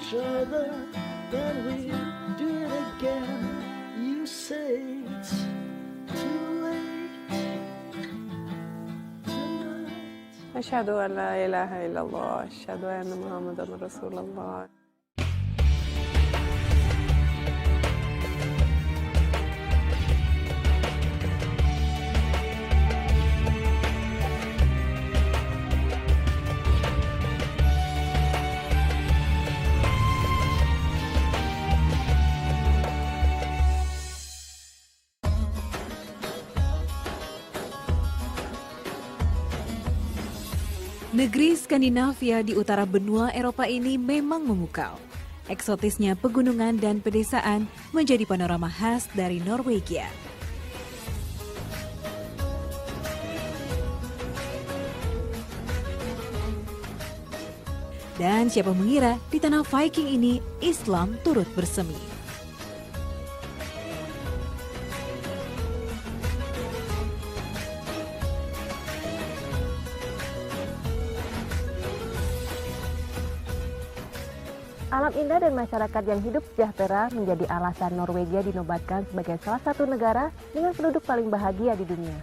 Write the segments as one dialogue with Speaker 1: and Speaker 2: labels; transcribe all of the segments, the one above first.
Speaker 1: each other, then we'll do it again. You say it's too late tonight.
Speaker 2: أشهد أن لا إله إلا الله أشهد أن محمدا رسول الله.
Speaker 3: Negeri Skandinavia di utara benua Eropa ini memang memukau. Eksotisnya pegunungan dan pedesaan menjadi panorama khas dari Norwegia. Dan siapa mengira di tanah Viking ini Islam turut bersemi.
Speaker 4: Alam indah dan masyarakat yang hidup sejahtera menjadi alasan Norwegia dinobatkan sebagai salah satu negara dengan penduduk paling bahagia di dunia.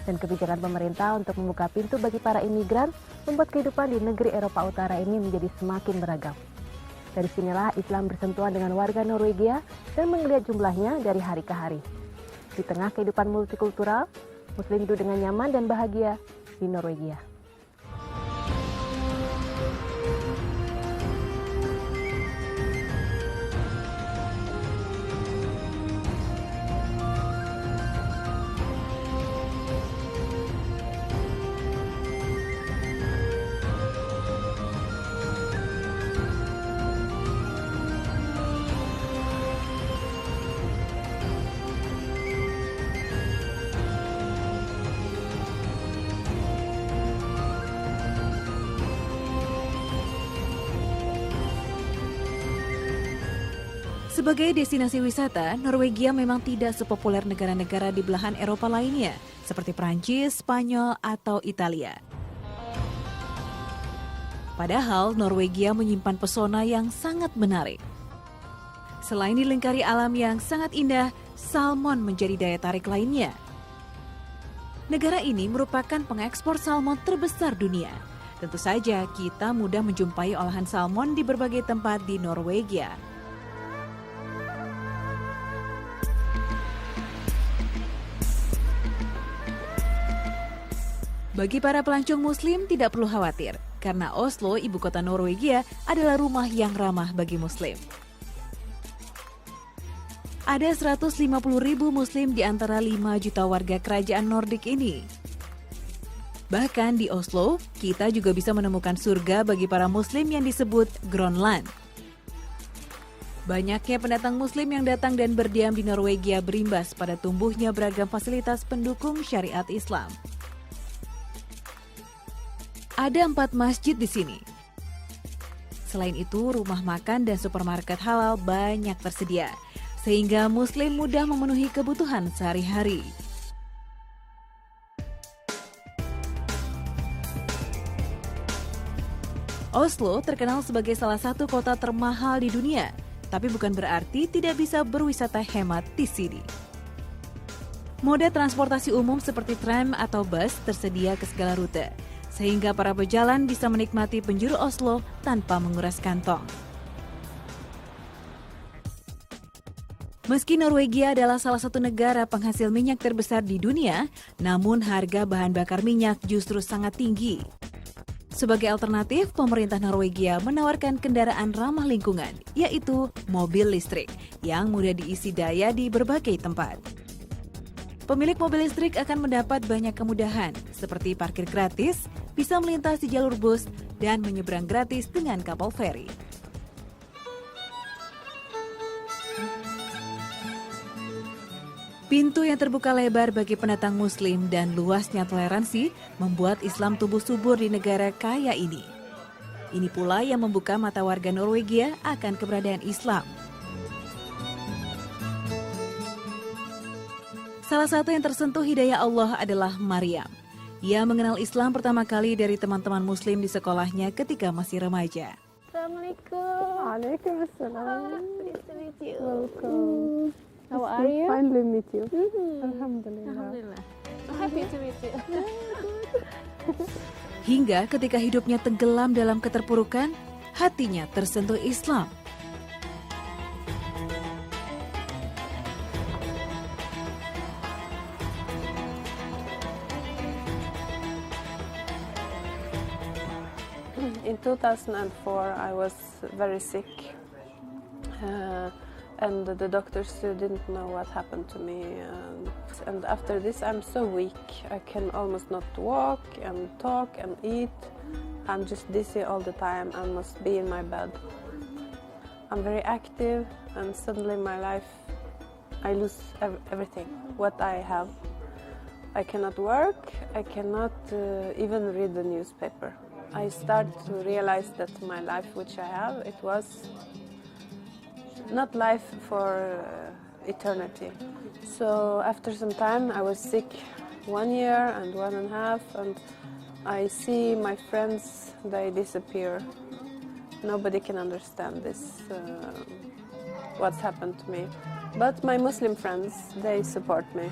Speaker 4: Dan kebijakan pemerintah untuk membuka pintu bagi para imigran membuat kehidupan di negeri Eropa Utara ini menjadi semakin beragam. Dari sinilah Islam bersentuhan dengan warga Norwegia dan menggeliat jumlahnya dari hari ke hari. Di tengah kehidupan multikultural, Muslim hidup dengan nyaman dan bahagia di Norwegia.
Speaker 3: Sebagai destinasi wisata, Norwegia memang tidak sepopuler negara-negara di belahan Eropa lainnya, seperti Prancis, Spanyol, atau Italia. Padahal Norwegia menyimpan pesona yang sangat menarik. Selain dilingkari alam yang sangat indah, salmon menjadi daya tarik lainnya. Negara ini merupakan pengekspor salmon terbesar dunia. Tentu saja kita mudah menjumpai olahan salmon di berbagai tempat di Norwegia. Bagi para pelancong Muslim tidak perlu khawatir, karena Oslo, ibu kota Norwegia, adalah rumah yang ramah bagi Muslim. Ada 150.000 Muslim di antara 5 juta warga kerajaan Nordik ini. Bahkan di Oslo, kita juga bisa menemukan surga bagi para Muslim yang disebut Gronland. Banyaknya pendatang Muslim yang datang dan berdiam di Norwegia berimbas pada tumbuhnya beragam fasilitas pendukung syariat Islam. Ada 4 masjid di sini. Selain itu, rumah makan dan supermarket halal banyak tersedia, sehingga Muslim mudah memenuhi kebutuhan sehari-hari. Oslo terkenal sebagai salah satu kota termahal di dunia, tapi bukan berarti tidak bisa berwisata hemat di sini. Moda transportasi umum seperti tram atau bus tersedia ke segala rute, sehingga para pejalan bisa menikmati penjuru Oslo tanpa menguras kantong. Meski Norwegia adalah salah satu negara penghasil minyak terbesar di dunia, namun harga bahan bakar minyak justru sangat tinggi. Sebagai alternatif, pemerintah Norwegia menawarkan kendaraan ramah lingkungan, yaitu mobil listrik, yang mudah diisi daya di berbagai tempat. Pemilik mobil listrik akan mendapat banyak kemudahan, seperti parkir gratis, bisa melintasi jalur bus, dan menyeberang gratis dengan kapal feri. Pintu yang terbuka lebar bagi pendatang Muslim dan luasnya toleransi membuat Islam tumbuh subur di negara kaya ini. Ini pula yang membuka mata warga Norwegia akan keberadaan Islam. Salah satu yang tersentuh hidayah Allah adalah Maryam. Ia mengenal Islam pertama kali dari teman-teman Muslim di sekolahnya ketika masih remaja.
Speaker 4: Assalamualaikum.
Speaker 2: Waalaikumsalam.
Speaker 4: Nice to meet you.
Speaker 2: Welcome.
Speaker 4: How are you?
Speaker 2: Finally meet you. Alhamdulillah.
Speaker 4: Alhamdulillah. I'm happy to meet you.
Speaker 3: Hingga ketika hidupnya tenggelam dalam keterpurukan, hatinya tersentuh Islam.
Speaker 2: In 2004, I was very sick, and the doctors didn't know what happened to me. And after this, I'm so weak. I can almost not walk and talk and eat. I'm just dizzy all the time. I must be in my bed. I'm very active, and suddenly my life, I lose everything, what I have. I cannot work. I cannot even read the newspaper. I start to realize that my life which I have, it was not life for eternity. So after some time I was sick 1 year and 1.5, and I see my friends, they disappear. Nobody can understand this, what's happened to me. But my Muslim friends, they support me.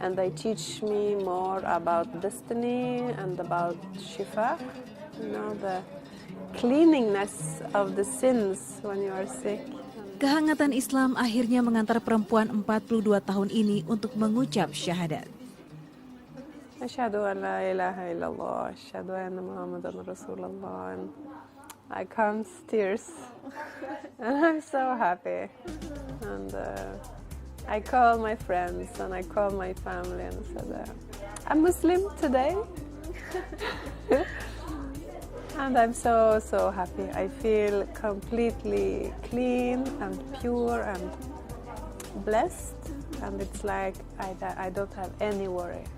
Speaker 2: And they teach me more about destiny and about shifa, you know, the cleanliness of the sins when you are sick.
Speaker 3: Kehangatan Islam akhirnya mengantar perempuan 42 tahun ini untuk mengucap syahadat.
Speaker 2: Asyhadu an la ilaha illallah, asyhadu anna Muhammadan Rasulullah. And I can't tears. And I'm so happy. And I call my friends and I call my family and said, I'm Muslim today. And I'm so happy. I feel completely clean and pure and blessed. And it's like I don't have any worry.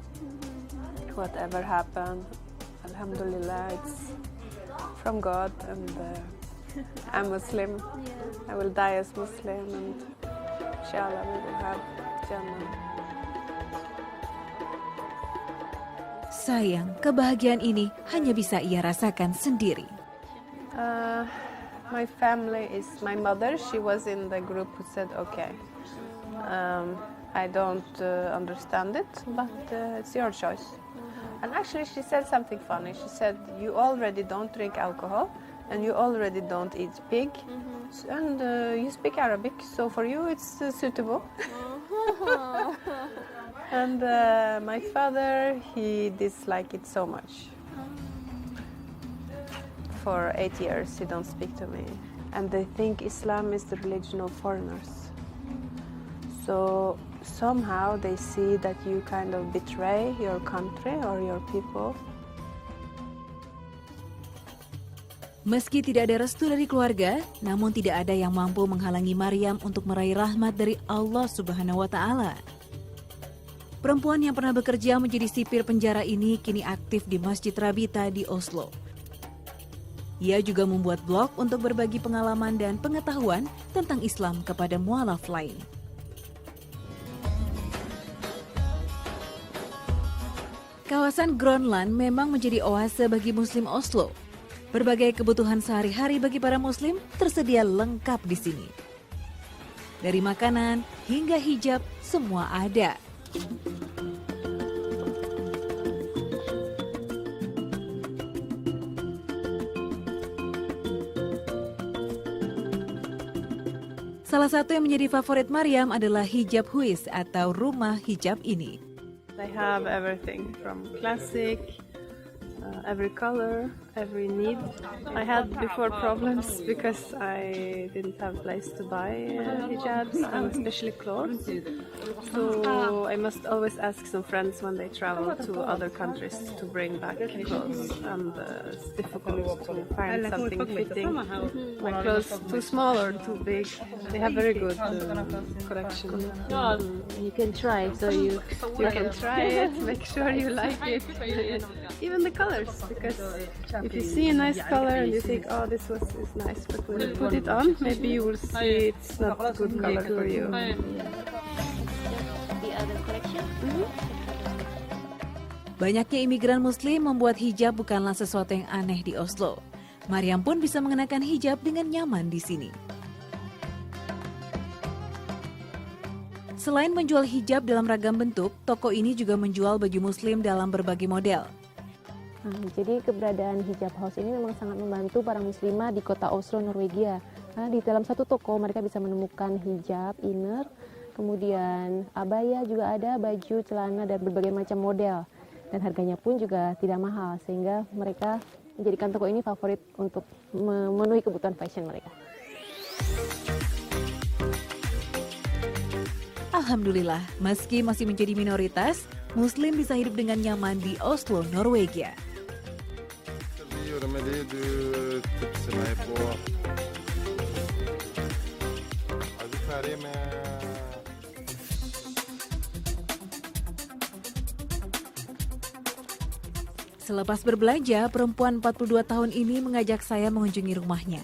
Speaker 2: Whatever happened, Alhamdulillah, it's from God, and I'm Muslim. I will die as Muslim, and inshallah we will have Jannah.
Speaker 3: Sayang, kebahagiaan ini hanya bisa ia rasakan sendiri.
Speaker 2: My family is my mother. She was in the group who said, okay, I don't understand it, but it's your choice. And actually she said something funny. She said, you already don't drink alcohol and you already don't eat pig, and you speak Arabic, so for you it's suitable. And my father, he disliked it so much. For 8 years he don't speak to me, and they think Islam is the religion of foreigners. So somehow they see that you kind of betray your country or your people.
Speaker 3: Meski tidak ada restu dari keluarga, namun tidak ada yang mampu menghalangi Maryam untuk meraih rahmat dari Allah Subhanahu wa Ta'ala. Perempuan yang pernah bekerja menjadi sipir penjara ini kini aktif di Masjid Rabita di Oslo. Ia juga membuat blog untuk berbagi pengalaman dan pengetahuan tentang Islam kepada mualaf lain. Kawasan Groenland memang menjadi oase bagi Muslim Oslo. Berbagai kebutuhan sehari-hari bagi para Muslim tersedia lengkap di sini. Dari makanan hingga hijab, semua ada. Salah satu yang menjadi favorit Maryam adalah hijab huis atau rumah hijab ini.
Speaker 2: They have everything from classic, every color, every need. I had before problems because I didn't have a place to buy hijabs and especially clothes. So I must always ask some friends when they travel to other countries to bring back clothes, and it's difficult to find something fitting. My clothes too small or too big. They have very good collection.
Speaker 4: You can try, so you
Speaker 2: can try it, make sure you like it. Even the colors, because if you see a nice color and you think, oh, this is nice, but when you put it on, maybe you will see it's not a good color for you.
Speaker 4: the other collection.
Speaker 3: Banyaknya imigran Muslim membuat hijab bukanlah sesuatu yang aneh di Oslo. Maryam pun bisa mengenakan hijab dengan nyaman di sini. Selain menjual hijab dalam ragam bentuk, toko ini juga menjual baju muslim dalam berbagai model.
Speaker 4: Jadi keberadaan hijab house ini memang sangat membantu para muslimah di kota Oslo, Norwegia. Karena di dalam satu toko mereka bisa menemukan hijab, inner, kemudian abaya juga ada, baju, celana, dan berbagai macam model. Dan harganya pun juga tidak mahal, sehingga mereka menjadikan toko ini favorit untuk memenuhi kebutuhan fashion mereka.
Speaker 3: Alhamdulillah, meski masih menjadi minoritas, Muslim bisa hidup dengan nyaman di Oslo, Norwegia. Selepas berbelanja, perempuan 42 tahun ini mengajak saya mengunjungi rumahnya.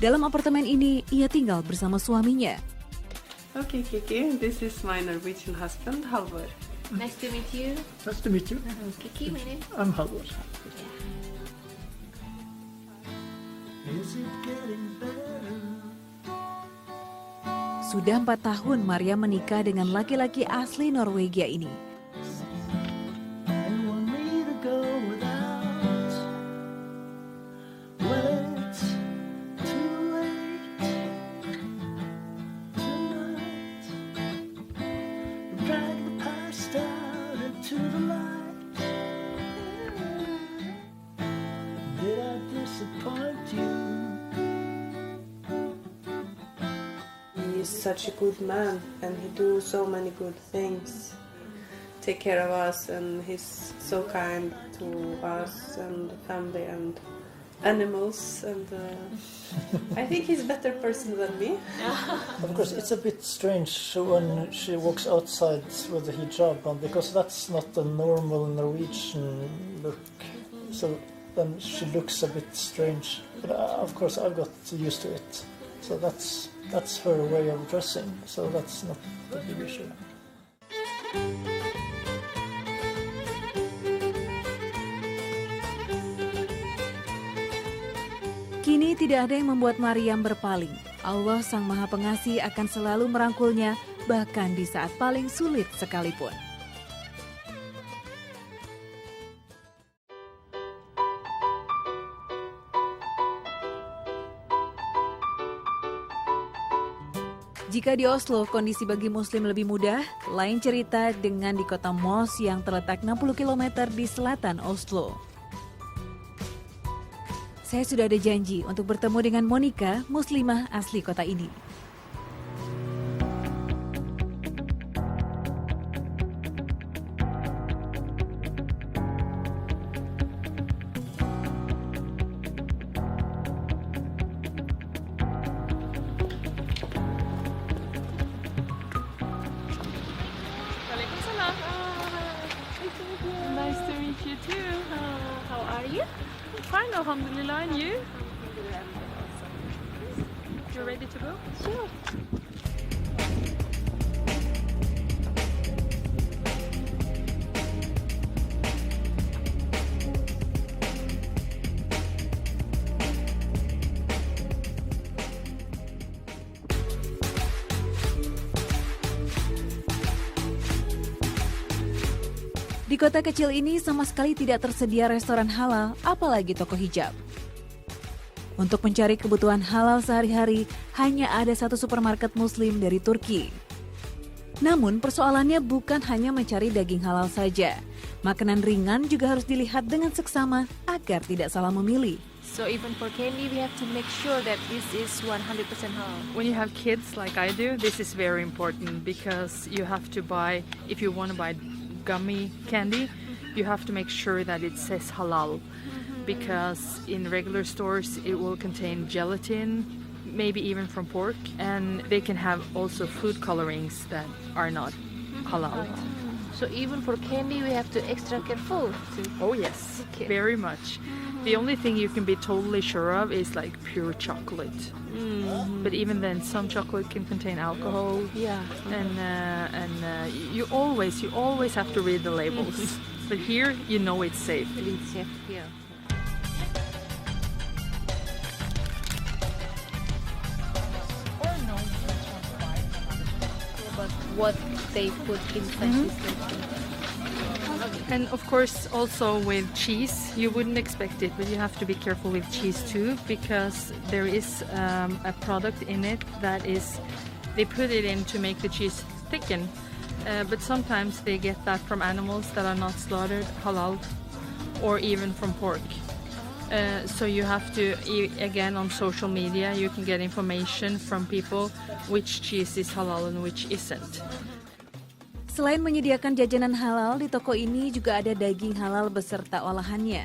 Speaker 3: Dalam apartemen ini, ia tinggal bersama suaminya.
Speaker 2: Okay, Kiki, this is my Norwegian husband, Halvor.
Speaker 5: Nice to meet you.
Speaker 1: Nice to meet you.
Speaker 5: Kiki, my name.
Speaker 1: I'm Halvor. Is it getting better?
Speaker 3: Sudah 4 tahun Maria menikah dengan laki-laki asli Norwegia ini.
Speaker 1: You want me to go without? Well, it's too late tonight. Drag the past out into the light. Did I disappoint you?
Speaker 2: He's such a good man and he do so many good things. Take care of us and he's so kind to us and the family and animals and I think he's a better person than me.
Speaker 6: Of course, it's a bit strange when she walks outside with the hijab on, because that's not a normal Norwegian look. So then she looks a bit strange. But of course, I've got used to it. So that's her way of dressing. So that's not a big issue.
Speaker 3: Kini tidak ada yang membuat Maryam berpaling. Allah Sang Maha Pengasih akan selalu merangkulnya, bahkan di saat paling sulit sekalipun. Jika di Oslo kondisi bagi muslim lebih mudah, lain cerita dengan di kota Moss yang terletak 60 km di selatan Oslo. Saya sudah ada janji untuk bertemu dengan Monica, muslimah asli kota ini.
Speaker 5: Nice to meet you too. How are you? Fine, alhamdulillah. And you? You ready to go? Sure.
Speaker 3: Di kota kecil ini sama sekali tidak tersedia restoran halal, apalagi toko hijab. Untuk mencari kebutuhan halal sehari-hari, hanya ada satu supermarket muslim dari Turki. Namun persoalannya bukan hanya mencari daging halal saja. Makanan ringan juga harus dilihat dengan seksama agar tidak salah memilih.
Speaker 5: So even for candy, we have to make sure that this is 100% halal.
Speaker 7: When you have kids like I do, this is very important because you have to buy, if you want to buy gummy candy, you have to make sure that it says halal, because in regular stores it will contain gelatin, maybe even from pork, and they can have also food colorings that are not halal.
Speaker 5: So even for candy, we have to extra careful.
Speaker 7: Oh yes,
Speaker 5: Okay.
Speaker 7: very much. The only thing you can be totally sure of is like pure chocolate. But even then, some chocolate can contain alcohol.
Speaker 5: Yeah.
Speaker 7: And you always have to read the labels. But here, you know it's safe.
Speaker 5: It's safe here. But what they put inside this little.
Speaker 7: And of course, also with cheese, you wouldn't expect it, but you have to be careful with cheese too, because there is a product in it that is, they put it in to make the cheese thicken, but sometimes they get that from animals that are not slaughtered halal, or even from pork. So you have to, again, on social media, you can get information from people which cheese is halal and which isn't.
Speaker 3: Selain menyediakan jajanan halal, di toko ini juga ada daging halal beserta olahannya.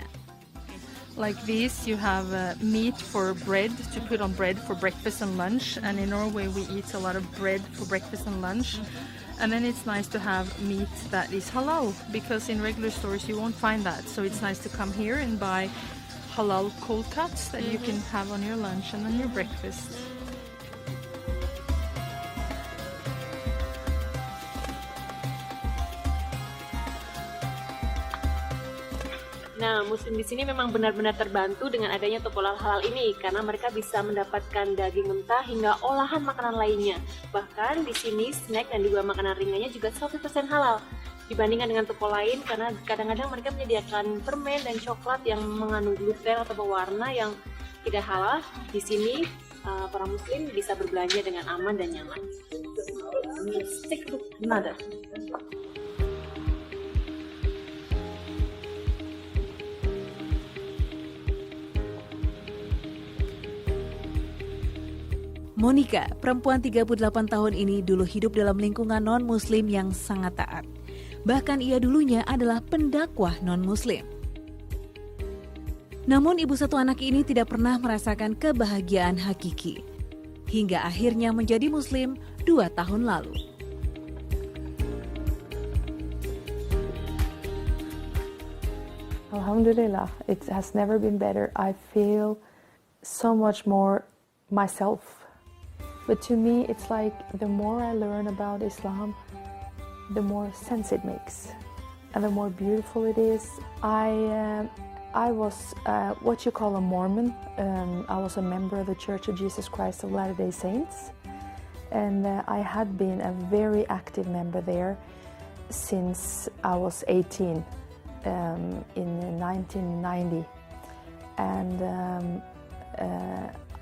Speaker 7: Like these, you have meat for bread, to put on bread for breakfast and lunch. And in Norway, we eat a lot of bread for breakfast and lunch. And then it's nice to have meat that is halal, because in regular stores you won't find that. So it's nice to come here and buy halal cold cuts that you can have on your lunch and on your breakfast.
Speaker 4: Nah, muslim di sini memang benar-benar terbantu dengan adanya toko halal ini karena mereka bisa mendapatkan daging mentah hingga olahan makanan lainnya. Bahkan di sini snack dan juga makanan ringannya juga 100% halal. Dibandingkan dengan toko lain karena kadang-kadang mereka menyediakan permen dan coklat yang mengandung gluten atau pewarna yang tidak halal. Di sini para muslim bisa berbelanja dengan aman dan nyaman. Stick to another.
Speaker 3: Monica, perempuan 38 tahun ini dulu hidup dalam lingkungan non-muslim yang sangat taat. Bahkan ia dulunya adalah pendakwah non-muslim. Namun ibu satu anak ini tidak pernah merasakan kebahagiaan hakiki. Hingga akhirnya menjadi muslim 2 tahun lalu.
Speaker 8: Alhamdulillah, it has never been better. I feel so much more myself. But to me, it's like the more I learn about Islam, the more sense it makes, and the more beautiful it is. I was what you call a Mormon. I was a member of the Church of Jesus Christ of Latter-day Saints, and I had been a very active member there since I was 18 in 1990, and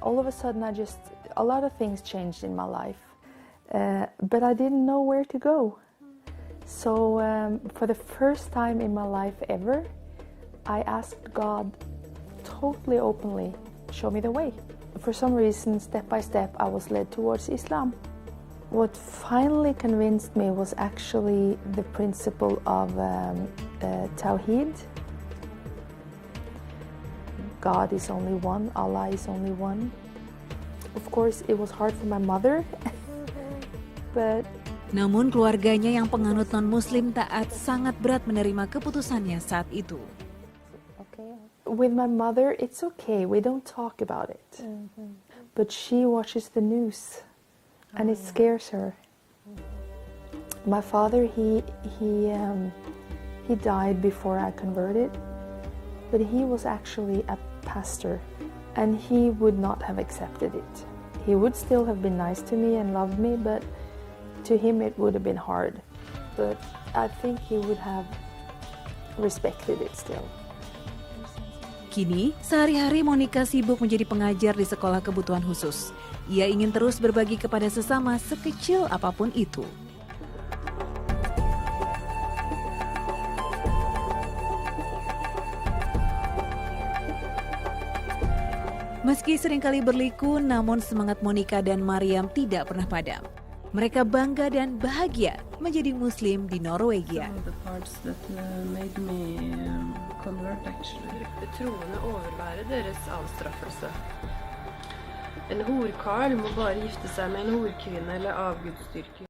Speaker 8: all of a sudden a lot of things changed in my life, but I didn't know where to go. So for the first time in my life ever, I asked God totally openly, show me the way. For some reason, step by step, I was led towards Islam. What finally convinced me was actually the principle of Tawheed. God is only one, Allah is only one. Of course, it was hard for my mother, but
Speaker 3: Namun keluarganya yang penganut non-muslim taat sangat berat menerima keputusannya saat itu.
Speaker 8: with my mother, it's okay. We don't talk about it. But she watches the news, and it scares her. My father, he died before I converted, but he was actually a pastor, and he would not have accepted it. He would still have been nice to me and loved me, but to him it would have been hard. But I think he would have respected it still.
Speaker 3: Kini, sehari-hari Monica sibuk menjadi pengajar di sekolah kebutuhan khusus. Ia ingin terus berbagi kepada sesama sekecil apapun itu. Meski seringkali berliku, namun semangat Monica dan Mariam tidak pernah padam. Mereka bangga dan bahagia menjadi Muslim di Norwegia.
Speaker 9: The parts that made me convert actually.
Speaker 10: Troende overvære deres avstraffelse. En horkarl må bare gifte seg med en horkvinne eller avgudsdyrker.